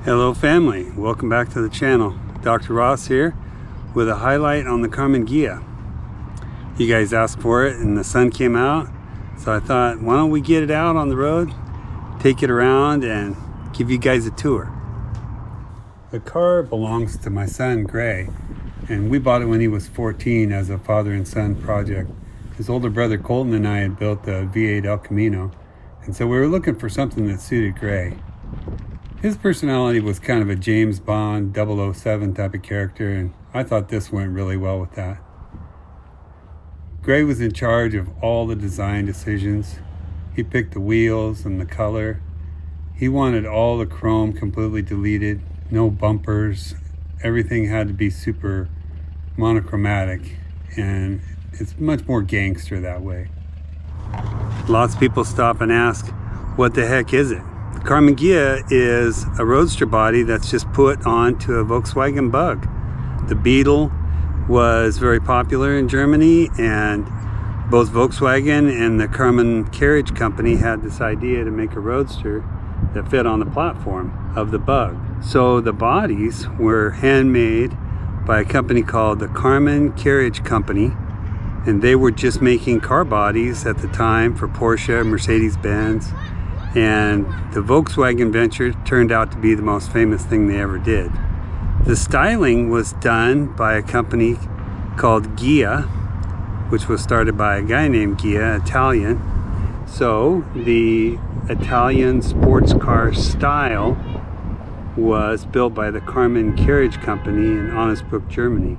Hello family, welcome back to the channel. Dr. Ross here with a highlight on the Grae Ghia. You guys asked for it and the sun came out, so I thought, why don't we get it out on the road, take it around and give you guys a tour. The car belongs to my son Grae, and we bought it when he was 14 as a father and son project. His older brother Colton and I had built a V8 El Camino, and so we were looking for something that suited Grae. His personality was kind of a James Bond 007 type of character, and I thought this went really well with that. Grae was in charge of all the design decisions. He picked the wheels and the color. He wanted all the chrome completely deleted, no bumpers. Everything had to be super monochromatic, and it's much more gangster that way. Lots of people stop and ask, what the heck is it? The Grae Ghia is a roadster body that's just put onto a Volkswagen Bug. The Beetle was very popular in Germany, and both Volkswagen and the Grae Carriage Company had this idea to make a roadster that fit on the platform of the Bug. So the bodies were handmade by a company called the Grae Carriage Company, and they were just making car bodies at the time for Porsche, Mercedes-Benz. And the Volkswagen venture turned out to be the most famous thing they ever did. The styling was done by a company called Ghia, which was started by a guy named Ghia, Italian. So the Italian sports car style was built by the Grae Carriage Company in Onnesbruck, Germany.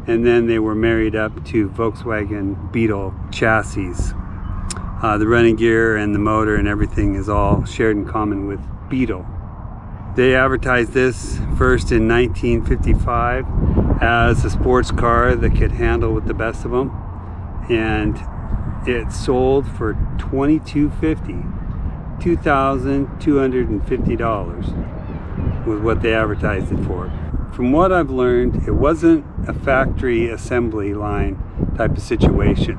And then they were married up to Volkswagen Beetle chassis. The running gear and the motor and everything is all shared in common with Beetle. They advertised this first in 1955 as a sports car that could handle with the best of them, and it sold for $2,250 was what they advertised it for. From what I've learned, it wasn't a factory assembly line type of situation.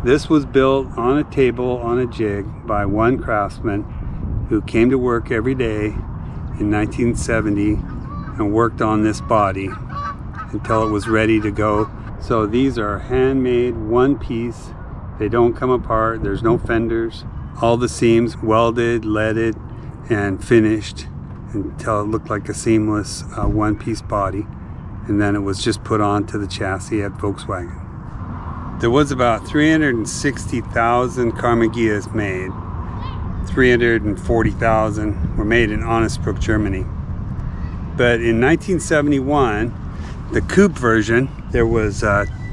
This was built on a table on a jig by one craftsman who came to work every day in 1970 and worked on this body until it was ready to go. So these are handmade, one piece. They don't come apart. There's no fenders. All the seams welded, leaded, and finished until it looked like a seamless one-piece body. And then it was just put onto the chassis at Volkswagen. There was about 360,000 Grae Ghias made. 340,000 were made in Onnesbruck, Germany. But in 1971, the coupe version, there was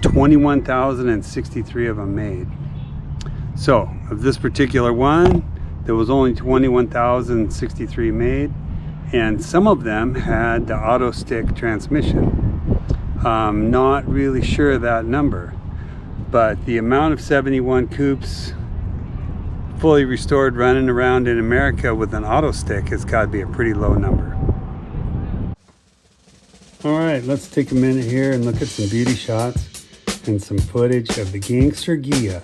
21,063 of them made. So of this particular one, there was only 21,063 made, and some of them had the auto stick transmission. Not really sure of that number. But the amount of 71 coupes fully restored running around in America with an auto stick has got to be a pretty low number. All right, let's take a minute here and look at some beauty shots and some footage of the Gangster Ghia.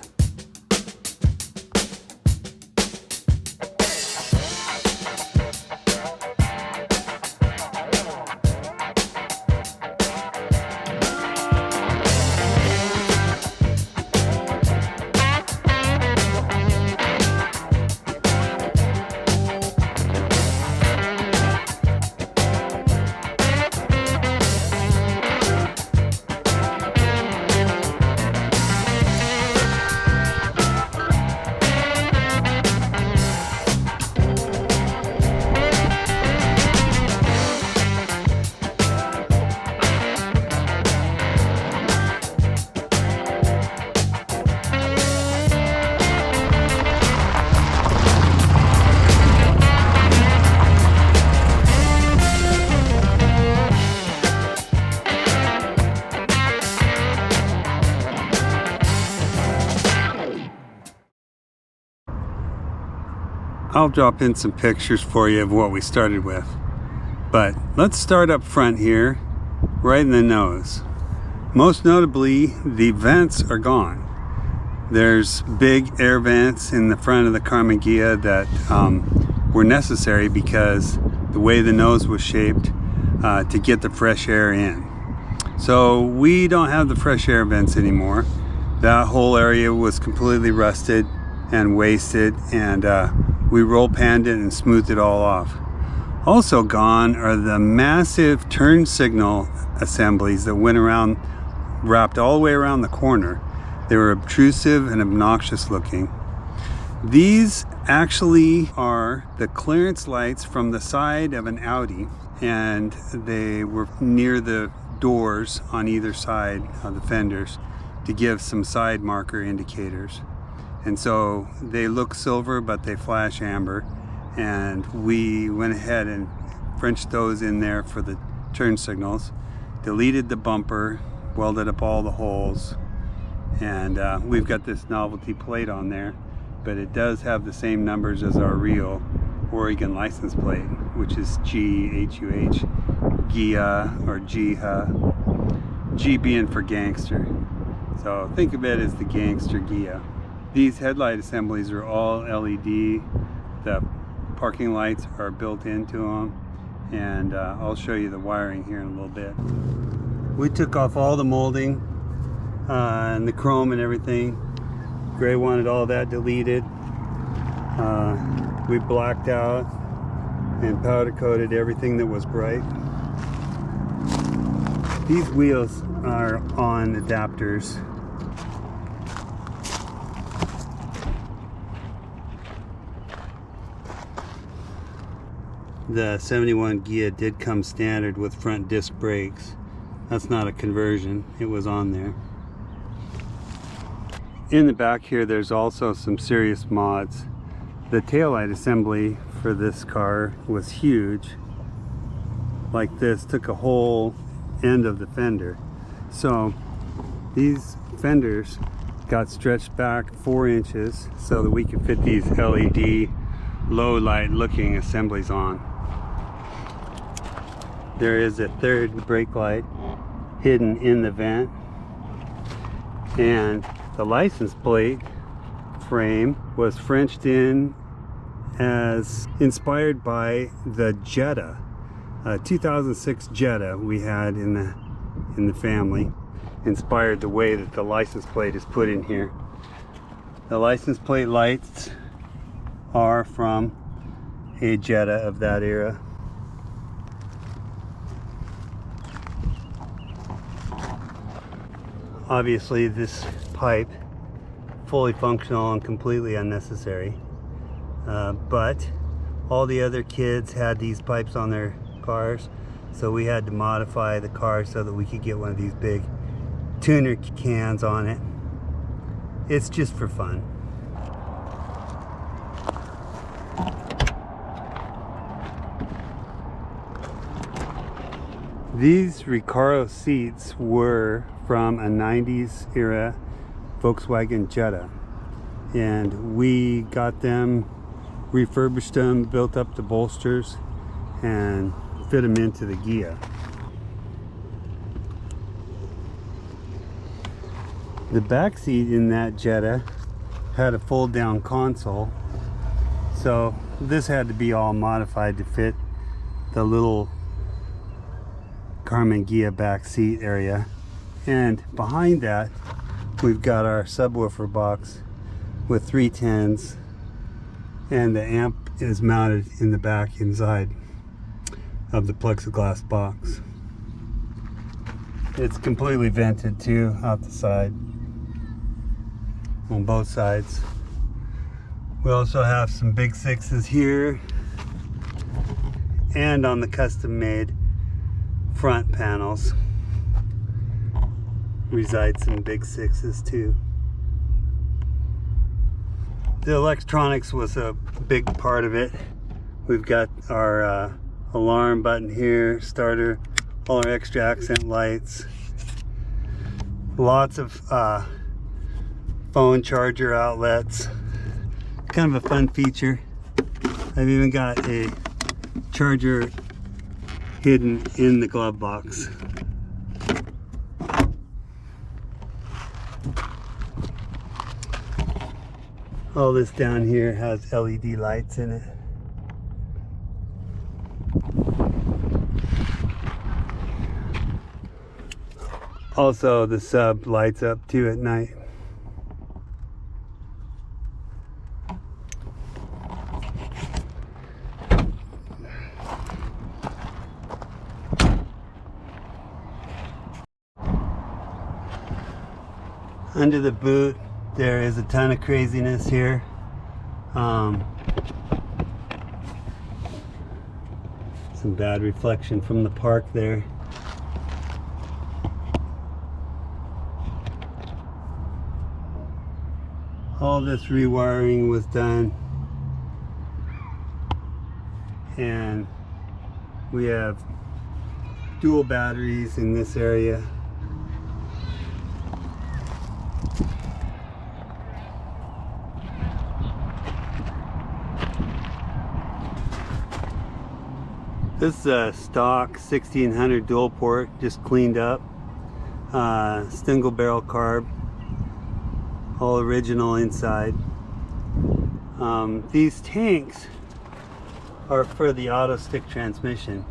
I'll drop in some pictures for you of what we started with. But let's start up front here, right in the nose. Most notably, the vents are gone. There's big air vents in the front of the Grae Ghia that were necessary because the way the nose was shaped to get the fresh air in. So we don't have the fresh air vents anymore. That whole area was completely rusted and wasted, and we roll panned it and smoothed it all off. Also gone are the massive turn signal assemblies that went around, wrapped all the way around the corner. They were obtrusive and obnoxious looking. These actually are the clearance lights from the side of an Audi, and they were near the doors on either side of the fenders to give some side marker indicators. And so they look silver, but they flash amber. And we went ahead and Frenched those in there for the turn signals, deleted the bumper, welded up all the holes, and we've got this novelty plate on there, but it does have the same numbers as our real Oregon license plate, which is G-H-U-H, Ghia or Ghia, G being for gangster. So think of it as the Gangster Ghia. These headlight assemblies are all LED. The parking lights are built into them, and I'll show you the wiring here in a little bit. We took off all the molding and the chrome and everything. Grae wanted all that deleted. We blacked out and powder coated everything that was bright. These wheels are on adapters. The 71 Ghia did come standard with front disc brakes. That's not a conversion, it was on there. In the back here there's also some serious mods. The taillight assembly for this car was huge. Like this, took a whole end of the fender. So these fenders got stretched back 4 inches so that we could fit these LED low light looking assemblies on. There is a third brake light hidden in the vent, and the license plate frame was Frenched in as inspired by the Jetta, 2006 Jetta we had in the family. Inspired the way that the license plate is put in here. The license plate lights are from a Jetta of that era. Obviously this pipe, fully functional and completely unnecessary, but all the other kids had these pipes on their cars, so we had to modify the car so that we could get one of these big tuner cans on it. It's just for fun. These Recaro seats were from a 90s era Volkswagen Jetta, and we got them, refurbished them, built up the bolsters, and fit them into the Ghia. The back seat in that Jetta had a fold down console, so this had to be all modified to fit the little Karmann Ghia back seat area. And behind that we've got our subwoofer box with 310s, and the amp is mounted in the back inside of the plexiglass box. It's completely vented too out the side on both sides. We also have some big sixes here, and on the custom made front panels reside some big sixes too. The electronics was a big part of it. We've got our alarm button here, starter, all our extra accent lights, lots of phone charger outlets. Kind of a fun feature. I've even got a charger hidden in the glove box. All this down here has LED lights in it. Also, the sub lights up too at night. Under the boot, there is a ton of craziness here. Some bad reflection from the park there. All this rewiring was done, and we have dual batteries in this area. This is a stock 1600 dual port, just cleaned up, single barrel carb, all original inside. These tanks are for the auto stick transmission.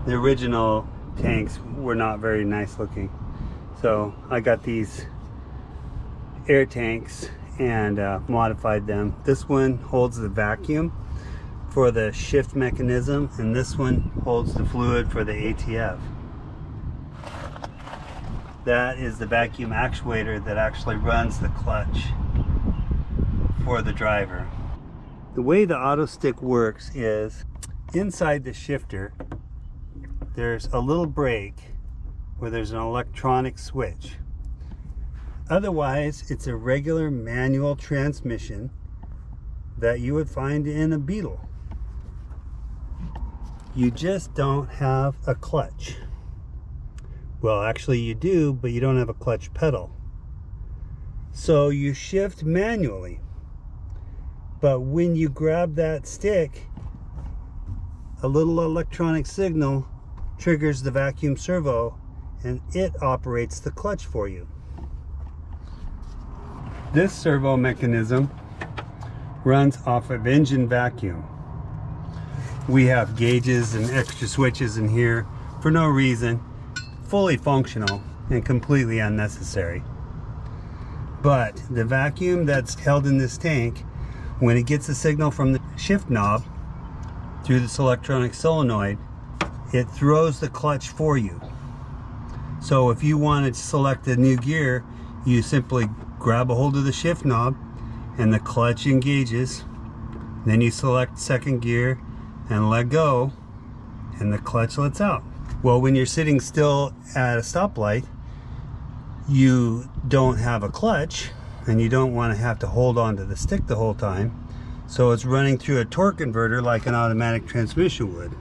The original tanks were not very nice looking, so I got these air tanks and modified them. This one holds the vacuum for the shift mechanism, and this one holds the fluid for the ATF. That is the vacuum actuator that actually runs the clutch for the driver. The way the auto stick works is inside the shifter there's a little brake where there's an electronic switch. Otherwise, it's a regular manual transmission that you would find in a Beetle. You just don't have a clutch. Well, actually you do, but you don't have a clutch pedal. So you shift manually. But when you grab that stick, a little electronic signal triggers the vacuum servo, and it operates the clutch for you. This servo mechanism runs off of engine vacuum. We have gauges and extra switches in here for no reason, fully functional and completely unnecessary. But the vacuum that's held in this tank, when it gets a signal from the shift knob through this electronic solenoid, it throws the clutch for you. So if you want to select a new gear, you simply grab a hold of the shift knob and the clutch engages. Then you select second gear and let go, and the clutch lets out. Well, when you're sitting still at a stoplight, you don't have a clutch, and you don't want to have to hold on to the stick the whole time, so it's running through a torque converter like an automatic transmission would.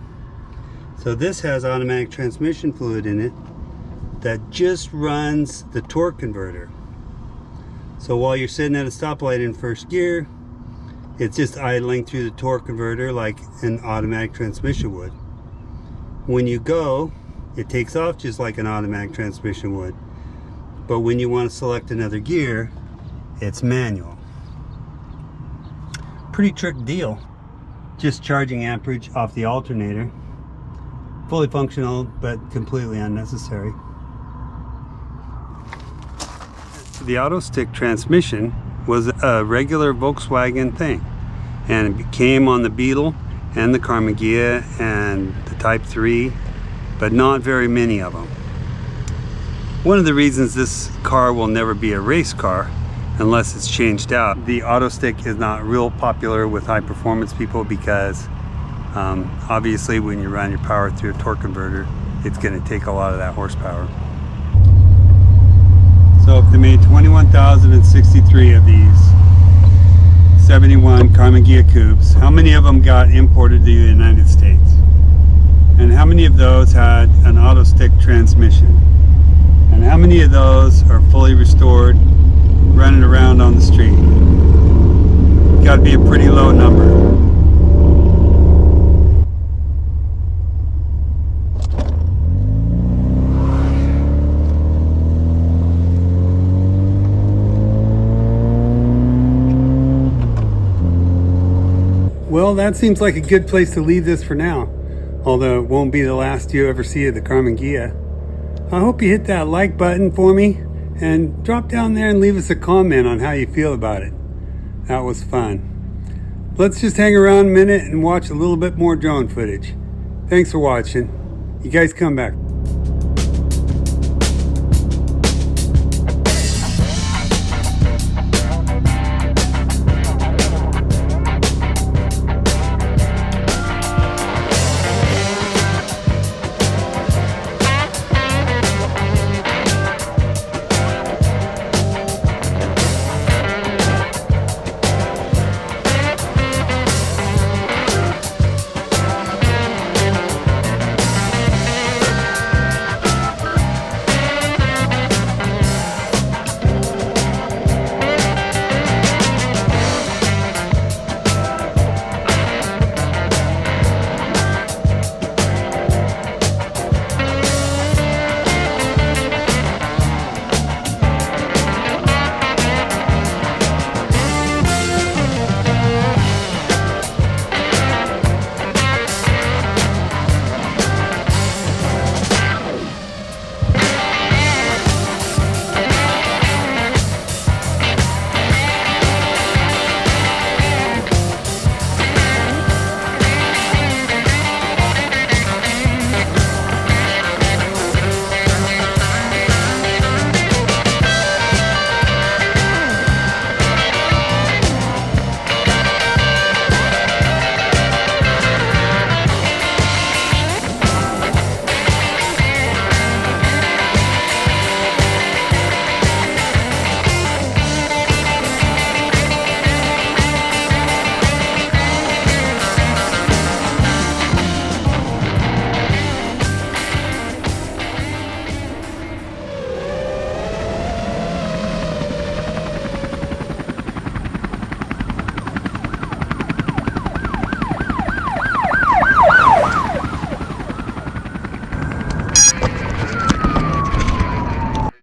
So this has automatic transmission fluid in it that just runs the torque converter. So while you're sitting at a stoplight in first gear, it's just idling through the torque converter like an automatic transmission would. When you go, it takes off just like an automatic transmission would. But when you want to select another gear, it's manual. Pretty trick deal. Just charging amperage off the alternator. Fully functional, but completely unnecessary. The auto stick transmission was a regular Volkswagen thing, and it came on the Beetle and the Karmann Ghia and the Type 3, but not very many of them. One of the reasons this car will never be a race car unless it's changed out. The auto stick is not real popular with high performance people because obviously when you run your power through a torque converter, it's going to take a lot of that horsepower. So if they made 21,063 of these 71 Karmann Ghia coupes, how many of them got imported to the United States? And how many of those had an auto stick transmission? And how many of those are fully restored, running around on the street? Got to be a pretty low number. Well, that seems like a good place to leave this for now, although it won't be the last you ever see of the Karmann Ghia. I hope you hit that like button for me and drop down there and leave us a comment on how you feel about it. That was fun. Let's just hang around a minute and watch a little bit more drone footage. Thanks for watching. You guys come back.